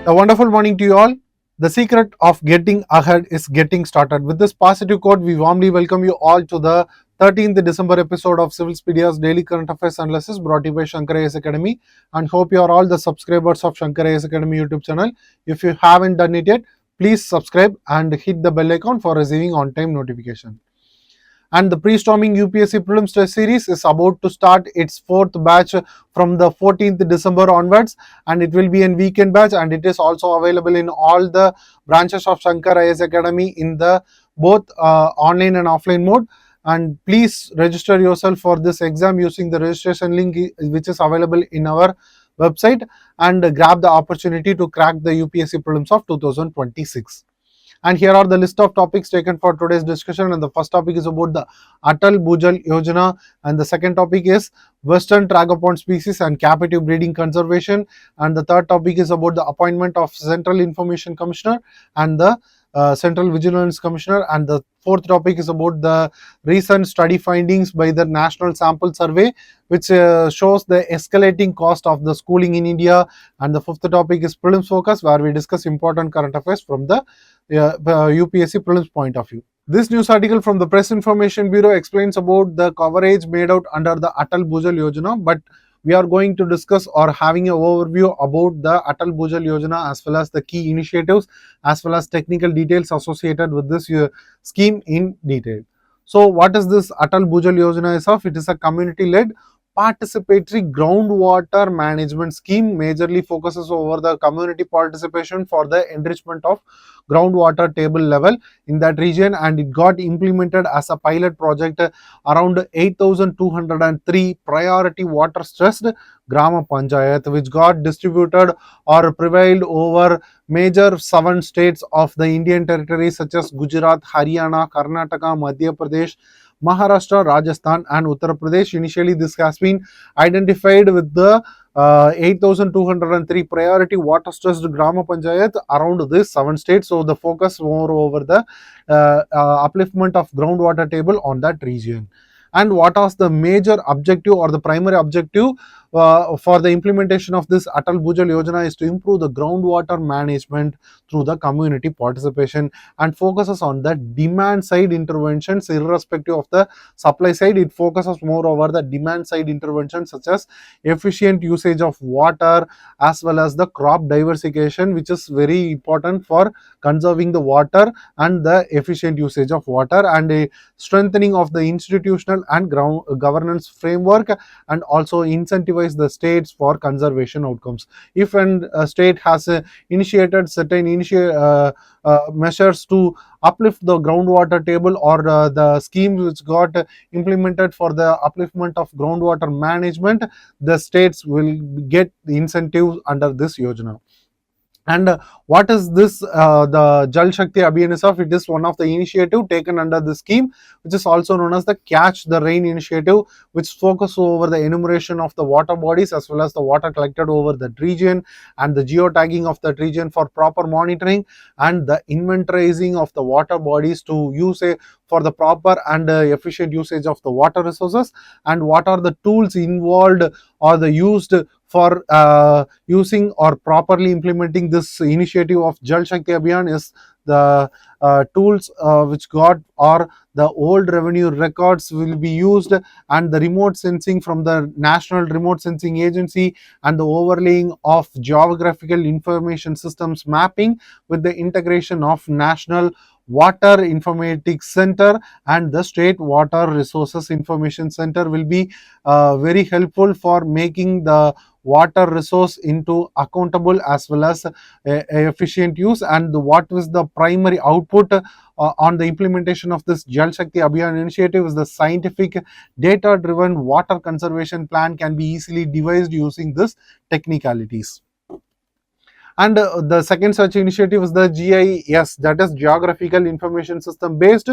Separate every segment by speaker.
Speaker 1: A wonderful morning to you all. The secret of getting ahead is getting started. With this positive quote, we warmly welcome you all to the 13th December episode of Civilspedia's Daily Current Affairs Analysis brought to you by ShankarIASAcademy, and hope you are all the subscribers of ShankarIASAcademy YouTube channel. If you haven't done it yet, please subscribe and hit the bell icon for receiving on-time notification. And the pre-storming UPSC Prelims Test Series is about to start its fourth batch from the 14th December onwards, and it will be a weekend batch, and it is also available in all the branches of ShankarIASAcademy in the both online and offline mode. And please register yourself for this exam using the registration link which is available in our website, and grab the opportunity to crack the UPSC Prelims of 2026. And here are the list of topics taken for today's discussion. And the first topic is about the Atal Bhujal Yojana, and the second topic is Western Tragopan species and captive breeding conservation, and the third topic is about the appointment of Central Information Commissioner and the Central Vigilance Commissioner, and the fourth topic is about the recent study findings by the National Sample Survey, which shows the escalating cost of the schooling in India, and the fifth topic is Prelims Focus, where we discuss important current affairs from the UPSC Prelims point of view. This news article from the Press Information Bureau explains about the coverage made out under the Atal Bhujal Yojana, but we are going to discuss or having an overview about the Atal Bhujal Yojana as well as the key initiatives as well as technical details associated with this scheme in detail. So what is this Atal Bhujal Yojana is of? It is a community-led participatory groundwater management scheme, majorly focuses over the community participation for the enrichment of groundwater table level in that region, and it got implemented as a pilot project around 8,203 priority water stressed Grama Panchayat, which got distributed or prevailed over major 7 states of the Indian territories such as Gujarat, Haryana, Karnataka, Madhya Pradesh, Maharashtra, Rajasthan and Uttar Pradesh. Initially, this has been identified with the 8,203 priority water stressed Grama Panchayat around this 7 states. So, the focus more over the upliftment of groundwater table on that region. And what was the major objective or the primary objective for the implementation of this Atal Bhujal Yojana is to improve the groundwater management through the community participation, and focuses on the demand side interventions irrespective of the supply side. It focuses more over the demand side interventions such as efficient usage of water as well as the crop diversification, which is very important for conserving the water and the efficient usage of water, and a strengthening of the institutional and governance framework, and also incentivize the states for conservation outcomes. If a state has initiated certain measures to uplift the groundwater table, or the schemes which got implemented for the upliftment of groundwater management, the states will get the incentives under this yojana. And what is this the Jal Shakti Abhiyan is of? It is one of the initiative taken under the scheme, which is also known as the Catch the Rain initiative, which focuses over the enumeration of the water bodies as well as the water collected over that region, and the geotagging of that region for proper monitoring, and the inventorizing of the water bodies to use for the proper and efficient usage of the water resources, and what are the tools involved or the used for using or properly implementing this initiative of Jal Shakti Abhiyan is the tools which got, or the old revenue records will be used, and the remote sensing from the National Remote Sensing Agency, and the overlaying of geographical information systems mapping with the integration of National Water Informatics Center and the State Water Resources Information Center will be very helpful for making the water resource into accountable as well as efficient use. And what is the primary output on the implementation of this Jal Shakti Abhiyan initiative is the scientific data driven water conservation plan can be easily devised using this technicalities. And the second such initiative is the GIS, that is Geographical Information System based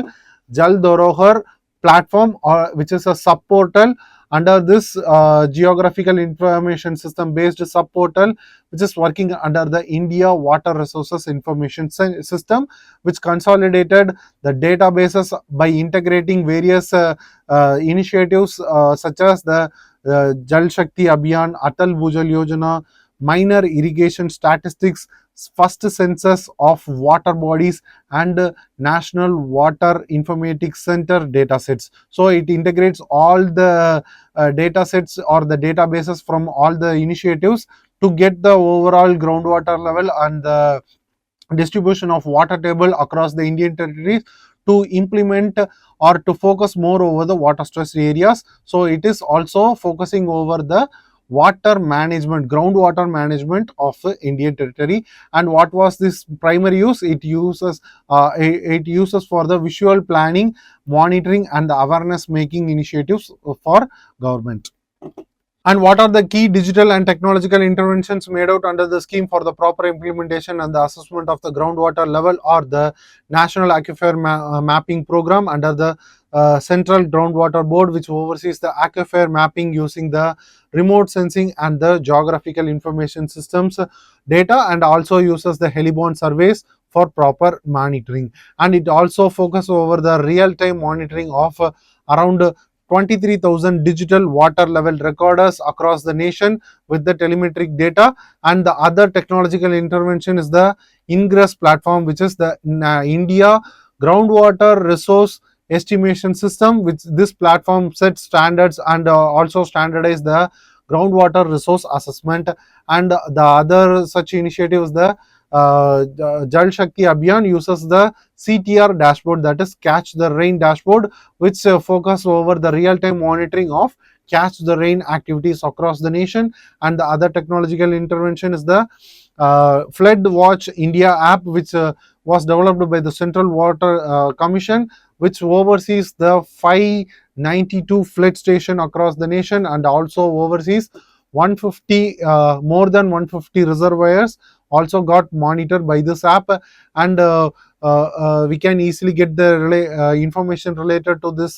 Speaker 1: Jal Dharohar platform, which is a sub portal under this Geographical Information System based sub portal, which is working under the India Water Resources Information System, which consolidated the databases by integrating various initiatives such as the Jal Shakti Abhiyan, Atal Bhujal Yojana, minor irrigation statistics, first census of water bodies, and National Water Informatics Center datasets. So it integrates all the datasets or the databases from all the initiatives to get the overall groundwater level and the distribution of water table across the Indian territories to implement or to focus more over the water stressed areas. So it is also focusing over the water management, groundwater management of Indian territory. And what was this primary use? It uses for the visual planning, monitoring, and the awareness making initiatives for government. And what are the key digital and technological interventions made out under the scheme for the proper implementation and the assessment of the groundwater level, or the National Aquifer Mapping Program under the Central Groundwater Board, which oversees the aquifer mapping using the remote sensing and the geographical information systems data, and also uses the heliborne surveys for proper monitoring. And it also focuses over the real-time monitoring of around 23,000 digital water level recorders across the nation with the telemetric data. And the other technological intervention is the Ingress platform, which is the India groundwater resource estimation system, which this platform sets standards and also standardize the groundwater resource assessment. And the other such initiative is the Jal Shakti Abhiyan uses the CTR dashboard, that is Catch the Rain dashboard, which focus over the real-time monitoring of catch the rain activities across the nation. And the other technological intervention is the Flood Watch India app, which was developed by the Central Water Commission, which oversees the 592 flood station across the nation and also oversees 150 more than 150 reservoirs also got monitored by this app. And we can easily get the information related to this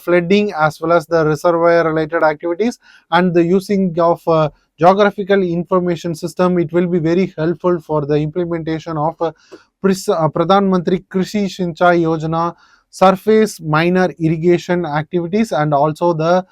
Speaker 1: flooding as well as the reservoir related activities. And the using of geographical information system, it will be very helpful for the implementation of Pradhan Mantri Krishi Sinchai Yojana surface minor irrigation activities, and also the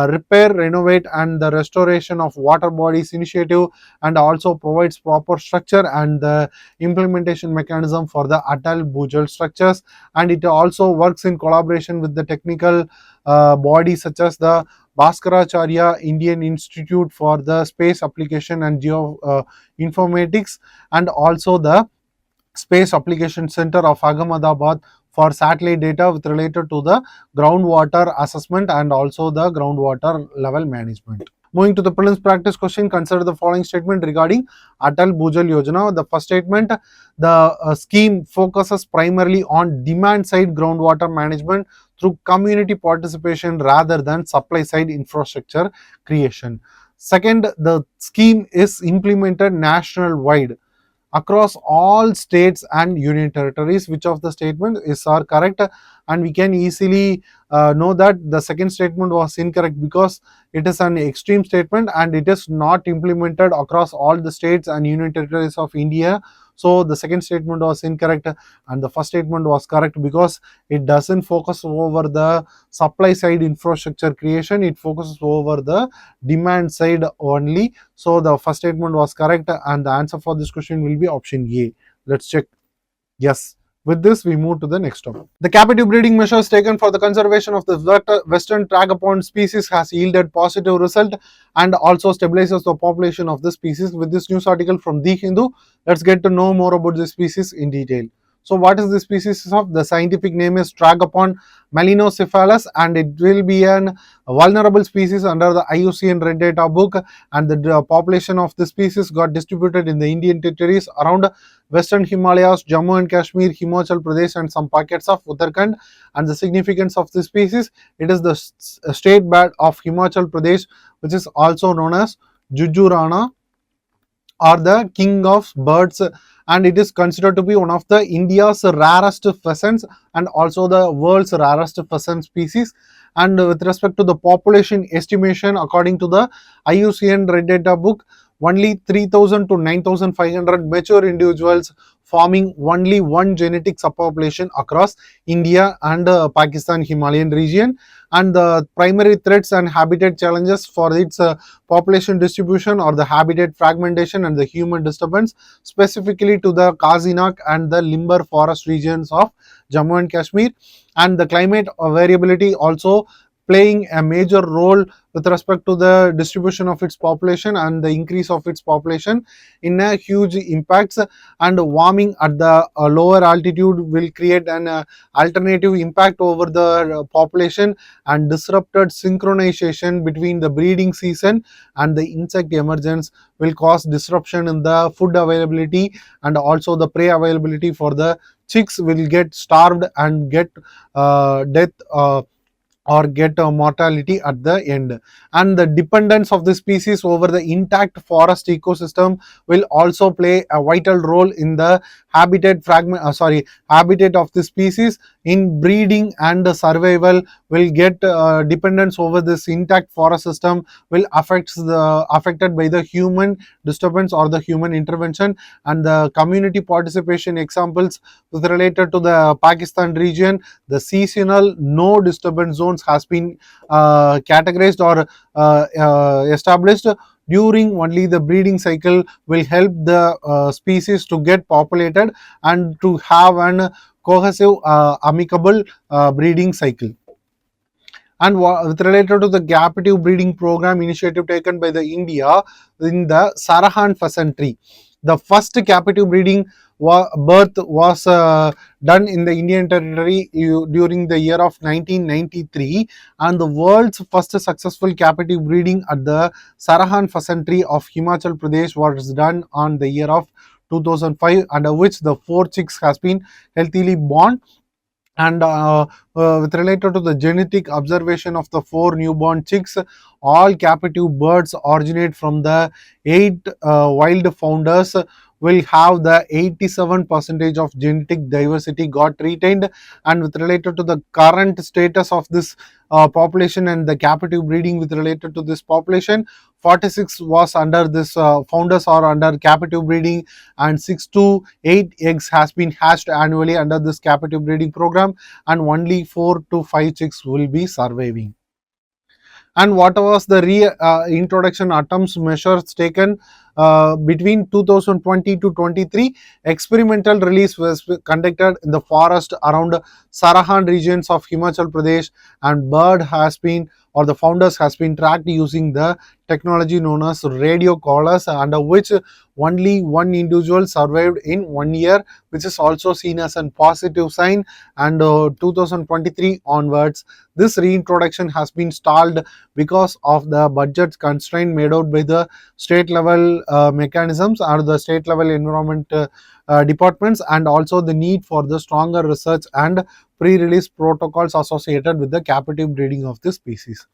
Speaker 1: repair, renovate, and the restoration of water bodies initiative, and also provides proper structure and the implementation mechanism for the Atal Bhujal structures. And it also works in collaboration with the technical bodies such as the Bhaskaracharya Indian Institute for the Space Application and Geo Informatics, and also the Space Application Center of Ahmedabad for satellite data with related to the groundwater assessment and also the groundwater level management. Moving to the prelims practice question, consider the following statement regarding Atal Bhujal Yojana. The first statement, the scheme focuses primarily on demand side groundwater management through community participation rather than supply side infrastructure creation. Second, the scheme is implemented national wide across all states and union territories. Which of the statements is are correct? And we can easily know that the second statement was incorrect because it is an extreme statement and it is not implemented across all the states and union territories of India. So the second statement was incorrect, and the first statement was correct because it doesn't focus over the supply side infrastructure creation, it focuses over the demand side only. So the first statement was correct, and the answer for this question will be option A. Let's check. Yes. With this, we move to the next topic. The captive breeding measures taken for the conservation of the Western Tragopan species has yielded positive result and also stabilizes the population of the species. With this news article from The Hindu, let's get to know more about this species in detail. So what is the species of? The scientific name is Tragopan melanocephalus, and it will be an vulnerable species under the IUCN Red Data book, and the population of the species got distributed in the Indian territories around Western Himalayas, Jammu and Kashmir, Himachal Pradesh, and some pockets of Uttarakhand. And the significance of this species, it is the state bird of Himachal Pradesh, which is also known as Jujurana, or the king of birds, and it is considered to be one of the India's rarest pheasants and also the world's rarest pheasant species. And with respect to the population estimation, according to the IUCN Red Data book, only 3,000 to 9,500 mature individuals, forming only one genetic subpopulation across India and Pakistan Himalayan region. And the primary threats and habitat challenges for its population distribution are the habitat fragmentation and the human disturbance, specifically to the Kazinak and the Limber forest regions of Jammu and Kashmir. And the climate variability also playing a major role with respect to the distribution of its population and the increase of its population in a huge impacts. And warming at the lower altitude will create an alternative impact over the population, and disrupted synchronization between the breeding season and the insect emergence will cause disruption in the food availability, and also the prey availability for the chicks will get starved and get death or get a mortality at the end. And the dependence of the species over the intact forest ecosystem will also play a vital role in the habitat of the species in breeding, and survival will get dependence over this intact forest system will affected by the human disturbance or the human intervention. And the community participation examples with related to the Pakistan region, the seasonal no disturbance zones has been categorized or established during only the breeding cycle will help the species to get populated and to have an cohesive amicable breeding cycle. And with related to the captive breeding program initiative taken by the India in the Sarahan pheasantry, the first captive breeding birth was done in the Indian territory during the year of 1993, and the world's first successful captive breeding at the Sarahan pheasantry of Himachal Pradesh was done on the year of 2005, under which the 4 chicks has been healthily born. And with related to the genetic observation of the 4 newborn chicks, all captive birds originate from the 8 wild founders will have the 87% of genetic diversity got retained. And with related to the current status of this population and the captive breeding with related to this population, 46 was under this founders are under captive breeding, and 6 to 8 eggs has been hatched annually under this captive breeding program, and only 4 to 5 chicks will be surviving. And what was the reintroduction attempts measures taken between 2020 to 23? Experimental release was conducted in the forest around Sarahan regions of Himachal Pradesh, and bird has been or the founders has been tracked using the technology known as radio collars, under which only one individual survived in 1 year, which is also seen as a positive sign. And 2023 onwards, this reintroduction has been stalled because of the budget constraint made out by the state level mechanisms or the state level environment departments, and also the need for the stronger research and pre-release protocols associated with the captive breeding of this species.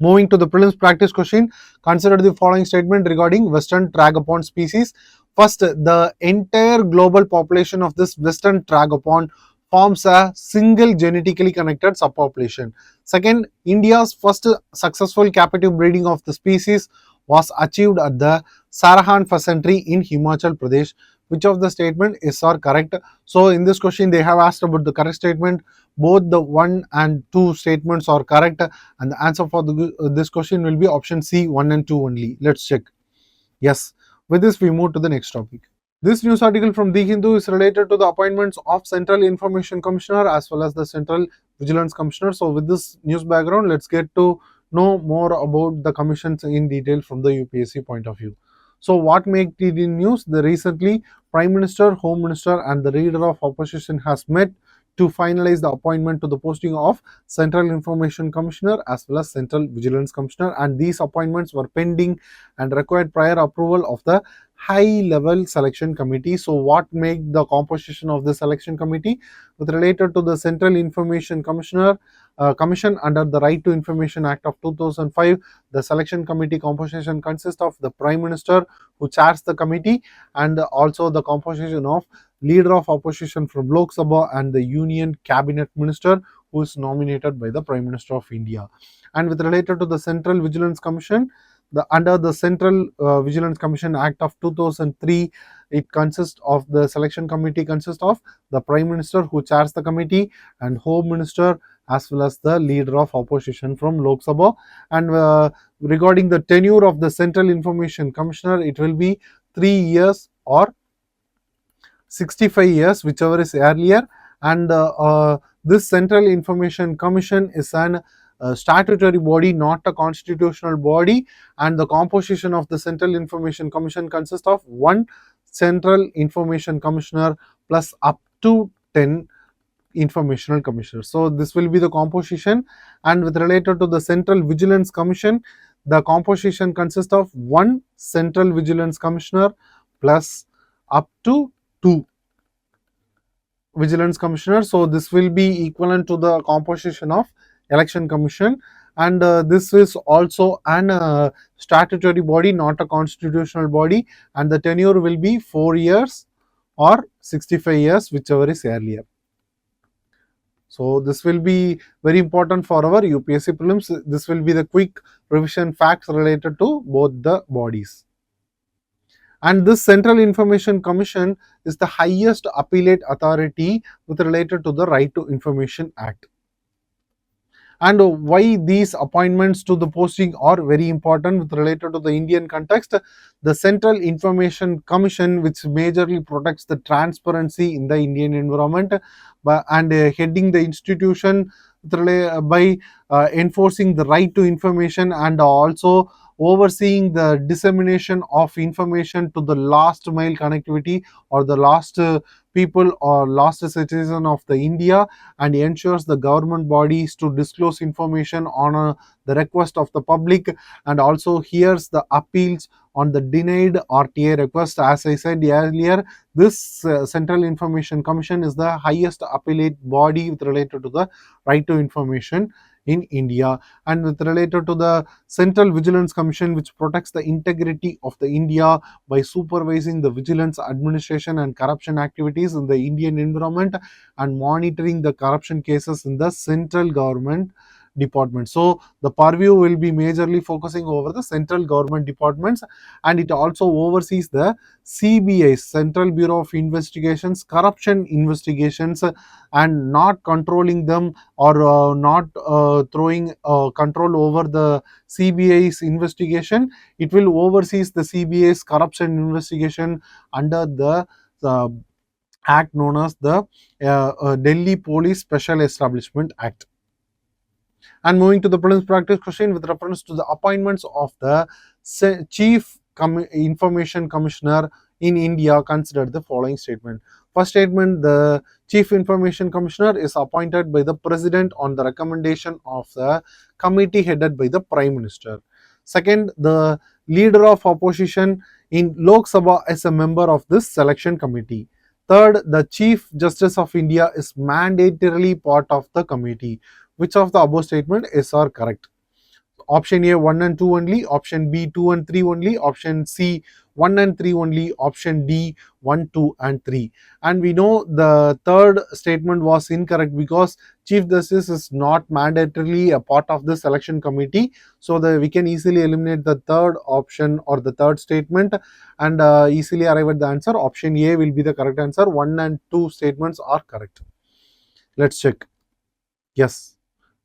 Speaker 1: Moving to the prelims practice question, consider the following statement regarding Western Tragopan species. First, the entire global population of this Western Tragopan forms a single genetically connected subpopulation. Second, India's first successful captive breeding of the species was achieved at the Sarahan pheasantry in Himachal Pradesh. Which of the statement is or correct? So in this question they have asked about the correct statement. Both the 1 and 2 statements are correct, and the answer for this question will be option C, 1 and 2 only. Let's check. Yes. With this we move to the next topic. This news article from The Hindu is related to the appointments of Central Information Commissioner as well as the Central Vigilance Commissioner. So with this news background, let's get to know more about the commissions in detail from the UPSC point of view. So what made it in news? The recently Prime Minister, Home Minister and the Leader of Opposition has met to finalize the appointment to the posting of Central Information Commissioner as well as Central Vigilance Commissioner, and these appointments were pending and required prior approval of the high level selection committee. So what made the composition of the selection committee? With related to the Central Information Commissioner Commission under the Right to Information Act of 2005, the selection committee composition consists of the Prime Minister, who chairs the committee, and also the composition of Leader of Opposition from Lok Sabha and the Union Cabinet Minister, who is nominated by the Prime Minister of India. And with related to the Central Vigilance Commission, under the Central Vigilance Commission Act of 2003, it consists of the selection committee consists of the Prime Minister who chairs the committee and Home Minister as well as the leader of opposition from Lok Sabha. And regarding the tenure of the Central Information Commissioner, it will be 3 years or 65 years, whichever is earlier. And this Central Information Commission is an statutory body, not a constitutional body, and the composition of the Central Information Commission consists of one Central Information Commissioner plus up to 10 informational commissioners. So this will be the composition. And with related to the Central Vigilance Commission, the composition consists of one Central Vigilance Commissioner plus up to 2 vigilance commissioners. So this will be equivalent to the composition of election commission, and this is also an statutory body, not a constitutional body, and the tenure will be 4 years or 65 years, whichever is earlier. So this will be very important for our UPSC prelims. This will be the quick revision facts related to both the bodies. And this Central Information Commission is the highest appellate authority with related to the Right to Information Act. And why these appointments to the posting are very important with related to the Indian context. The Central Information Commission, which majorly protects the transparency in the Indian environment, and heading the institution by enforcing the right to information and also overseeing the dissemination of information to the last mile connectivity or the last people or last citizen of the India, and ensures the government bodies to disclose information on the request of the public, and also hears the appeals on the denied RTA request. As I said earlier, this Central Information Commission is the highest appellate body with related to the right to information in India. And with related to the Central Vigilance Commission, which protects the integrity of the India by supervising the vigilance, administration and corruption activities in the Indian environment and monitoring the corruption cases in the central government department. So the purview will be majorly focusing over the central government departments, and it also oversees the CBI, Central Bureau of Investigations, corruption investigations, and not controlling them or not throwing control over the CBI's investigation. It will oversees the CBI's corruption investigation under the act known as the Delhi Police Special Establishment Act. And moving to the prelims practice question with reference to the appointments of the Chief Information Commissioner in India, consider the following statement. First statement, the Chief Information Commissioner is appointed by the President on the recommendation of the committee headed by the Prime Minister. Second, the leader of opposition in Lok Sabha is a member of this selection committee. Third, the Chief Justice of India is mandatorily part of the committee. Which of the above statement is or correct? Option A 1 and 2 only, option B 2 and 3 only, option C 1 and 3 only, option D 1, 2 and 3. And we know the third statement was incorrect because Chief Justice is not mandatorily a part of the selection committee. So we can easily eliminate the third option or the third statement and easily arrive at the answer. Option A will be the correct answer. 1 and 2 statements are correct. Let's check. Yes.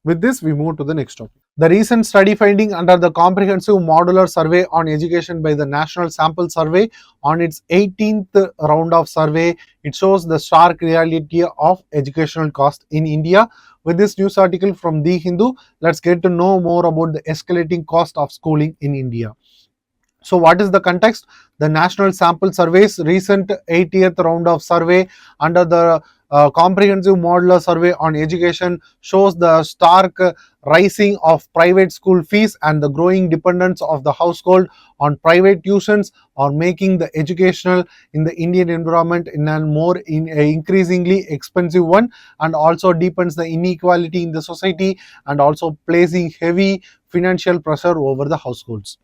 Speaker 1: With this, we move to the next topic. The recent study finding under the Comprehensive Modular Survey on Education by the National Sample Survey on its 18th round of survey, it shows the stark reality of educational cost in India. With this news article from The Hindu, let's get to know more about the escalating cost of schooling in India. So what is the context? The National Sample Survey's recent 80th round of survey under the Comprehensive Modular Survey on Education shows the stark rising of private school fees and the growing dependence of the household on private tuitions are making the educational in the Indian environment in a more increasingly expensive one, and also deepens the inequality in the society and also placing heavy financial pressure over the households.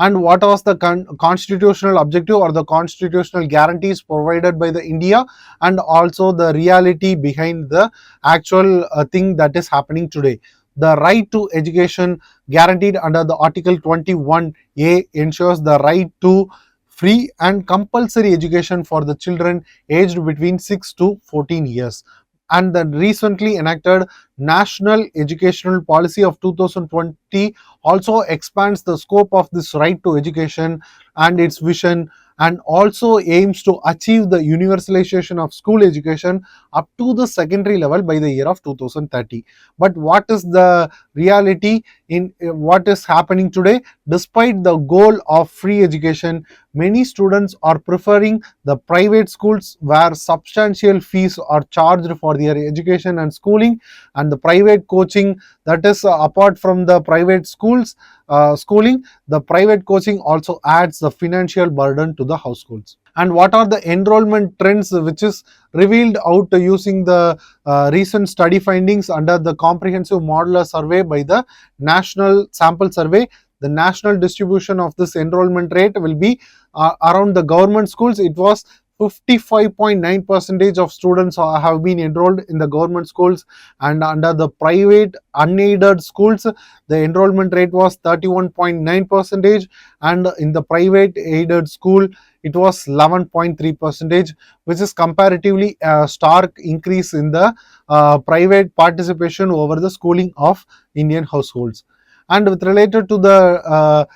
Speaker 1: And what was the constitutional objective or the constitutional guarantees provided by the India, and also the reality behind the actual thing that is happening today. The right to education guaranteed under the Article 21A ensures the right to free and compulsory education for the children aged between 6 to 14 years. And the recently enacted National Educational Policy of 2020 also expands the scope of this right to education and its vision, and also aims to achieve the universalization of school education up to the secondary level by the year of 2030. But what is the reality in what is happening today? Despite the goal of free education, many students are preferring the private schools where substantial fees are charged for their education and schooling, and the private coaching, that is apart from the private schooling, the private coaching also adds the financial burden to the households. And what are the enrollment trends which is revealed out using the recent study findings under the comprehensive modular survey by the national sample survey? The national distribution of this enrollment rate will be around the government schools. It was 55.9% of students have been enrolled in the government schools, and under the private unaided schools the enrollment rate was 31.9%, and in the private aided school it was 11.3%, which is comparatively a stark increase in the private participation over the schooling of Indian households. And with related to the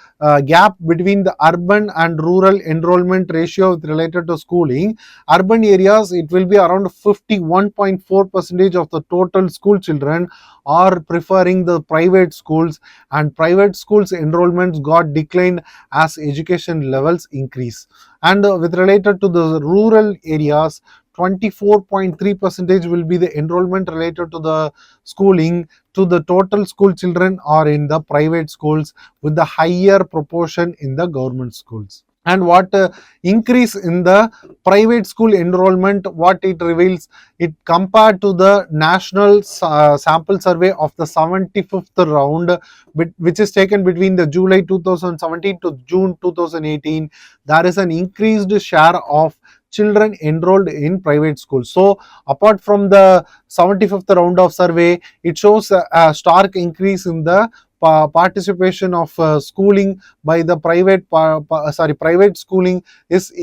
Speaker 1: gap between the urban and rural enrollment ratio with related to schooling, urban areas it will be around 51.4% of the total school children are preferring the private schools, and private schools enrollments got declined as education levels increase. And with related to the rural areas, 24.3% will be the enrollment related to the schooling to the total school children are in the private schools, with the higher proportion in the government schools. And what increase in the private school enrollment, what it reveals, it compared to the national sample survey of the 75th round, which is taken between the July 2017 to June 2018, there is an increased share of children enrolled in private schools. So apart from the 75th round of survey, it shows a stark increase in the participation of schooling by the private schooling is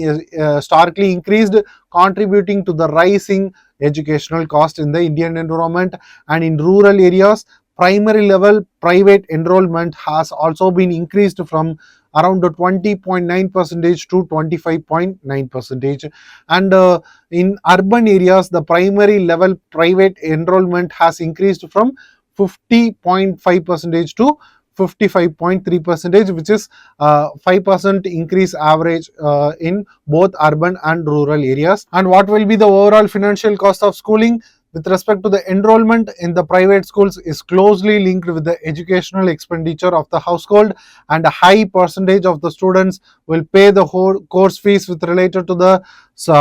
Speaker 1: starkly increased, contributing to the rising educational cost in the Indian environment. And in rural areas, primary level private enrollment has also been increased from around 20.9% to 25.9%. And in urban areas, the primary level private enrollment has increased from 50.5% to 55.3%, which is 5% increase average in both urban and rural areas. And what will be the overall financial cost of schooling with respect to the enrollment in the private schools is closely linked with the educational expenditure of the household, and a high percentage of the students will pay the whole course fees with related to the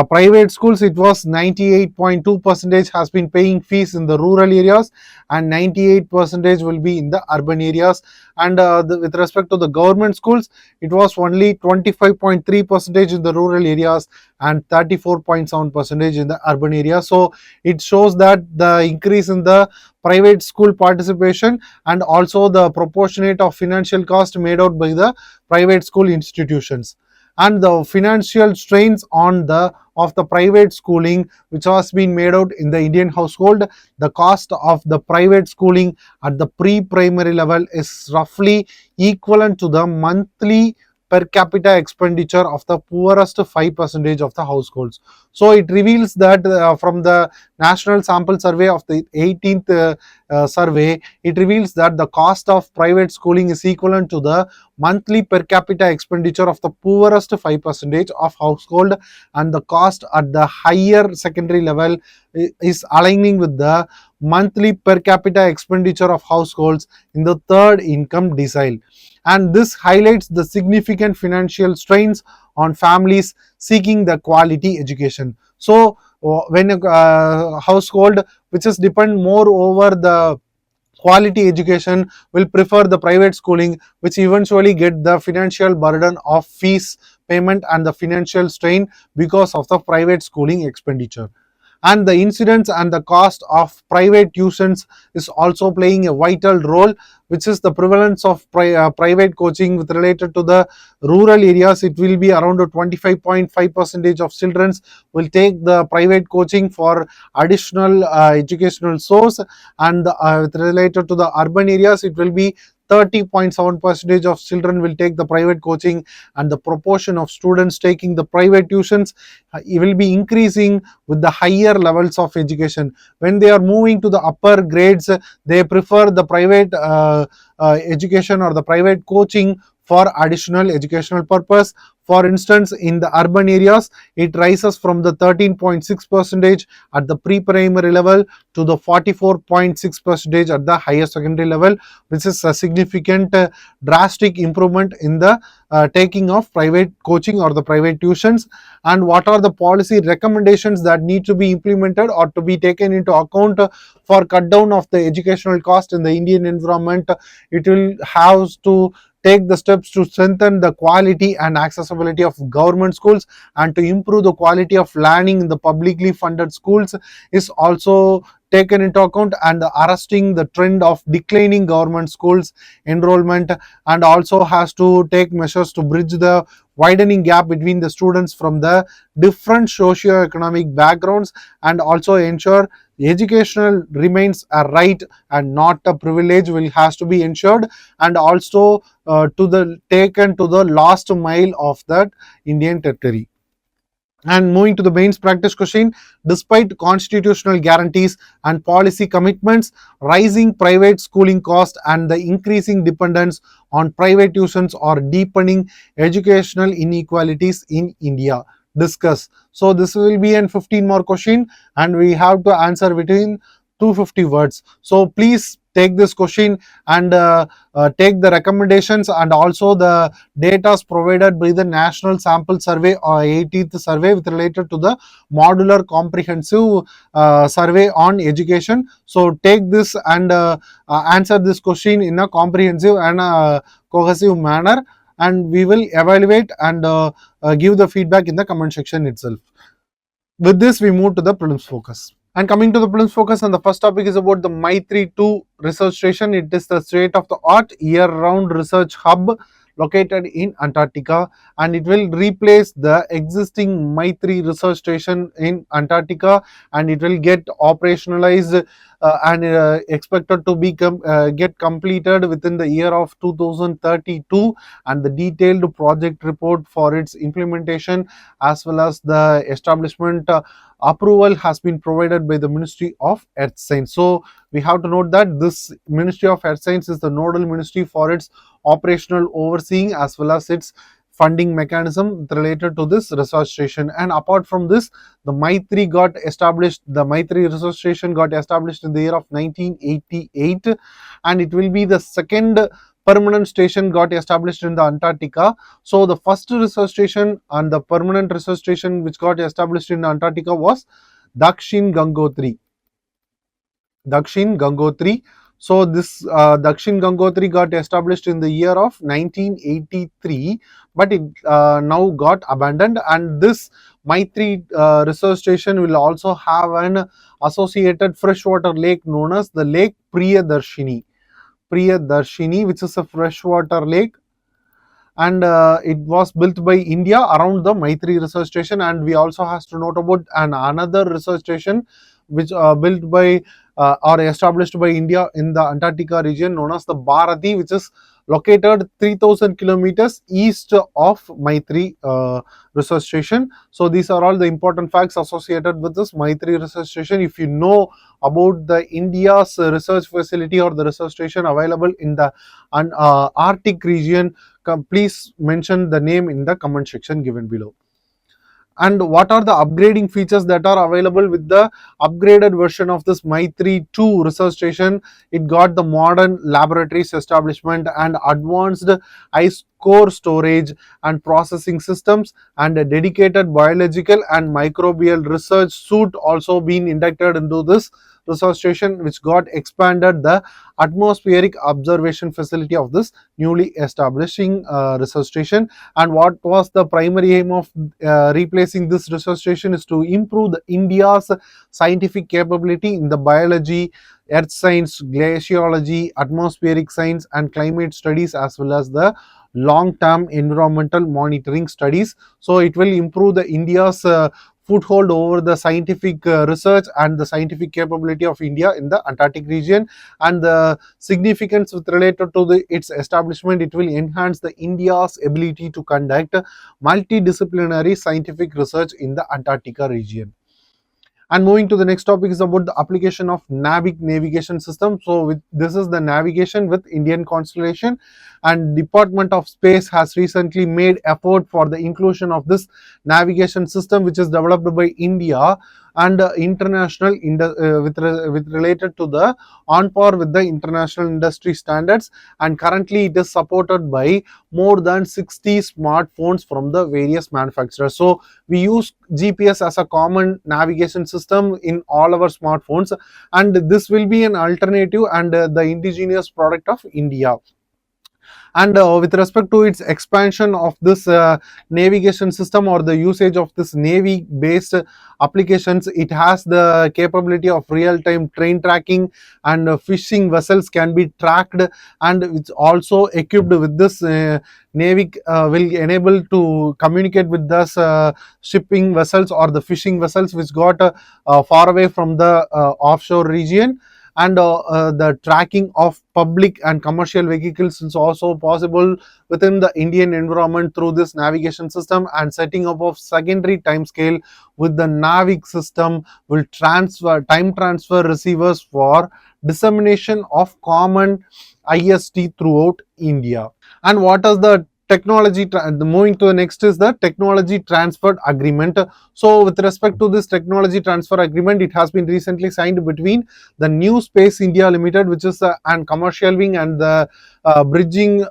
Speaker 1: private schools. It was 98.2% has been paying fees in the rural areas, and 98% will be in the urban areas. And with respect to the government schools, it was only 25.3% in the rural areas and 34.7% in the urban areas. So it shows that the increase in the private school participation and also the proportionate of financial cost made out by the private school institutions, and the financial strains on the of the private schooling which has been made out in the Indian household. The cost of the private schooling at the pre-primary level is roughly equivalent to the monthly per capita expenditure of the poorest 5% of the households. So it reveals that from the national sample survey of the 18th survey, it reveals that the cost of private schooling is equivalent to the monthly per capita expenditure of the poorest 5% of household, and the cost at the higher secondary level is aligning with the monthly per capita expenditure of households in the third income decile. And this highlights the significant financial strains on families seeking the quality education. So when a household which is depend more over the quality education will prefer the private schooling, which eventually get the financial burden of fees payment and the financial strain because of the private schooling expenditure. And the incidence and the cost of private tuitions is also playing a vital role, which is the prevalence of private coaching with related to the rural areas. It will be around 25.5% of children will take the private coaching for additional educational source, and with related to the urban areas it will be 30.7% of children will take the private coaching, and the proportion of students taking the private tuitions will be increasing with the higher levels of education. When they are moving to the upper grades, they prefer the private education or the private coaching for additional educational purpose. For instance, in the urban areas, it rises from the 13.6% at the pre-primary level to the 44.6% at the higher secondary level, which is a significant drastic improvement in the taking of private coaching or the private tuitions. And what are the policy recommendations that need to be implemented or to be taken into account for cut down of the educational cost in the Indian environment? It will have to take the steps to strengthen the quality and accessibility of government schools, and to improve the quality of learning in the publicly funded schools is also taken into account, and arresting the trend of declining government schools enrollment, and also has to take measures to bridge the widening gap between the students from the different socio-economic backgrounds, and also ensure educational remains a right and not a privilege will has to be ensured, and also to the taken to the last mile of that Indian territory. And moving to the mains practice question, despite constitutional guarantees and policy commitments, rising private schooling cost and the increasing dependence on private tuitions are deepening educational inequalities in India. Discuss. So this will be an 15 more question, and we have to answer between 250 words. So please take this question and take the recommendations and also the data provided by the National Sample Survey or 18th survey with related to the modular comprehensive survey on education. So take this and answer this question in a comprehensive and cohesive manner, and we will evaluate and give the feedback in the comment section itself. With this, we move to the prelims focus. And coming to the prelims focus, and the first topic is about the Maitri 2 research station. It is the state of the art year-round research hub located in Antarctica, and it will replace the existing Maitri research station in Antarctica, and it will get operationalized and expected to be get completed within the year of 2032, and the detailed project report for its implementation as well as the establishment approval has been provided by the Ministry of Earth Science. So we have to note that this Ministry of Earth Science is the nodal ministry for its operational overseeing as well as its funding mechanism related to this research station. And apart from this, the Maitri research station got established in the year of 1988, and it will be the second permanent station got established in the Antarctica. So the first research station and the permanent research station which got established in Antarctica was Dakshin Gangotri. So this Dakshin Gangotri got established in the year of 1983, but it now got abandoned. And this Maitri research station will also have an associated freshwater lake known as the Lake Priyadarshini, which is a freshwater lake, and it was built by India around the Maitri research station. And we also has to note about another research station which built by or established by India in the Antarctica region known as the Bharati, which is located 3000 kilometers east of Maitri research station. So these are all the important facts associated with this Maitri research station. If you know about the India's research facility or the research station available in the Arctic region, please mention the name in the comment section given below. And what are the upgrading features that are available with the upgraded version of this Maitri 2 research station? It got the modern laboratories establishment and advanced ice core storage and processing systems, and a dedicated biological and microbial research suite also been inducted into this research station which got expanded the atmospheric observation facility of this newly establishing research station. And what was the primary aim of replacing this research station is to improve the India's scientific capability in the biology, earth science, glaciology, atmospheric science and climate studies, as well as the long-term environmental monitoring studies. So it will improve the India's foothold over the scientific research and the scientific capability of India in the Antarctic region. And the significance with related to its establishment, it will enhance the India's ability to conduct multidisciplinary scientific research in the Antarctica region. And moving to the next topic is about the application of NavIC navigation system. So this is the navigation with Indian constellation, and Department of Space has recently made effort for the inclusion of this navigation system, which is developed by India and international with related to the on par with the international industry standards. And currently it is supported by more than 60 smartphones from the various manufacturers. So we use GPS as a common navigation system in all our smartphones, and this will be an alternative and the indigenous product of India. And with respect to its expansion of this navigation system or the usage of this Navy based applications, it has the capability of real-time train tracking, and fishing vessels can be tracked, and it's also equipped with this Navy will enable to communicate with this shipping vessels or the fishing vessels which got far away from the offshore region. And the tracking of public and commercial vehicles is also possible within the Indian environment through this navigation system. And setting up of secondary timescale with the NavIC system will time transfer receivers for dissemination of common IST throughout India. And what is the technology moving to the next is the technology transfer agreement. So with respect to this technology transfer agreement, it has been recently signed between the New Space India Limited, which is an commercial wing, and the bridging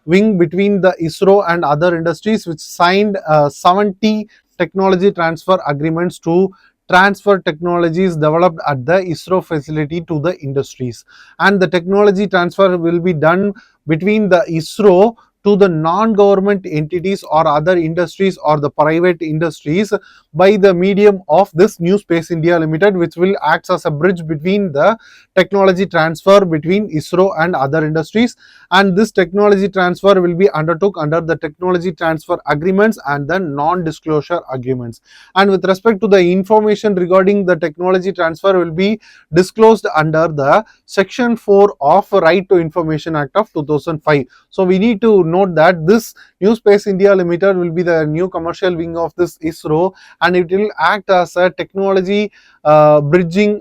Speaker 1: wing between the ISRO and other industries, which signed 70 technology transfer agreements to transfer technologies developed at the ISRO facility to the industries. And the technology transfer will be done between the ISRO to the non-government entities or other industries or the private industries by the medium of this New Space India Limited, which will act as a bridge between the technology transfer between ISRO and other industries. And this technology transfer will be undertook under the technology transfer agreements and the non-disclosure agreements. And with respect to the information regarding the technology transfer will be disclosed under the Section 4 of Right to Information Act of 2005. So we need to note that this New Space India Limited will be the new commercial wing of this ISRO, and it will act as a technology bridging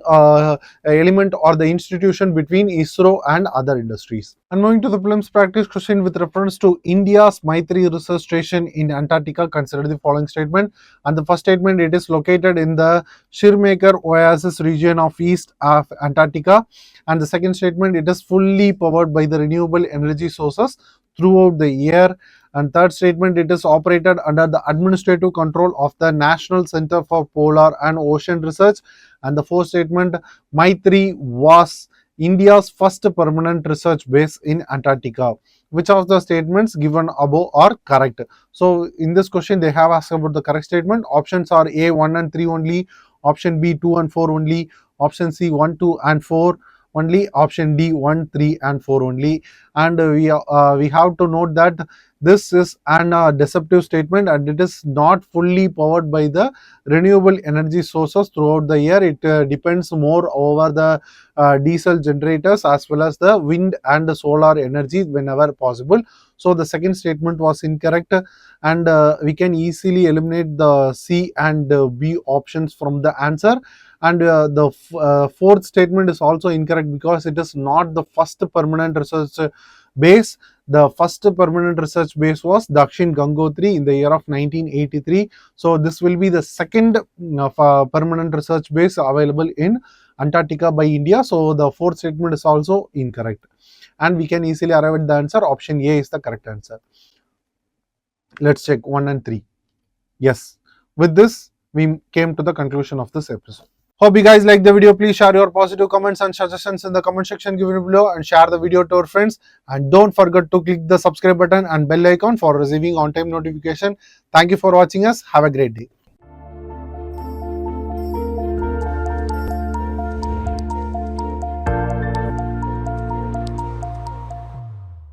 Speaker 1: element or the institution between ISRO and other industries. And moving to the prelims practice question with reference to India's Maitri research station in Antarctica, consider the following statement. And the first statement, it is located in the Shirmaker Oasis region of east of Antarctica. And the second statement, it is fully powered by the renewable energy sources throughout the year. And third statement, it is operated under the administrative control of the National Center for Polar and Ocean Research. And the fourth statement, Maitri was India's first permanent research base in Antarctica. Which of the statements given above are correct? So in this question they have asked about the correct statement. Options are A, 1 and 3 only, option B, 2 and 4 only, option C, 1, 2 and 4 only, option D, 1, 3 and 4 only. And we have to note that this is an deceptive statement, and it is not fully powered by the renewable energy sources throughout the year. It depends more over the diesel generators as well as the wind and the solar energy whenever possible. So the second statement was incorrect, and we can easily eliminate the C and B options from the answer. And the fourth statement is also incorrect because it is not the first permanent research base. The first permanent research base was Dakshin Gangotri in the year of 1983. So this will be the second permanent research base available in Antarctica by India. So the fourth statement is also incorrect, and we can easily arrive at the answer. Option A is the correct answer. Let's check 1 and 3. Yes. With this, we came to the conclusion of this episode. Hope you guys like the video. Please share your positive comments and suggestions in the comment section given below and share the video to our friends. And don't forget to click the subscribe button and bell icon for receiving on-time notification. Thank you for watching us. Have a great day.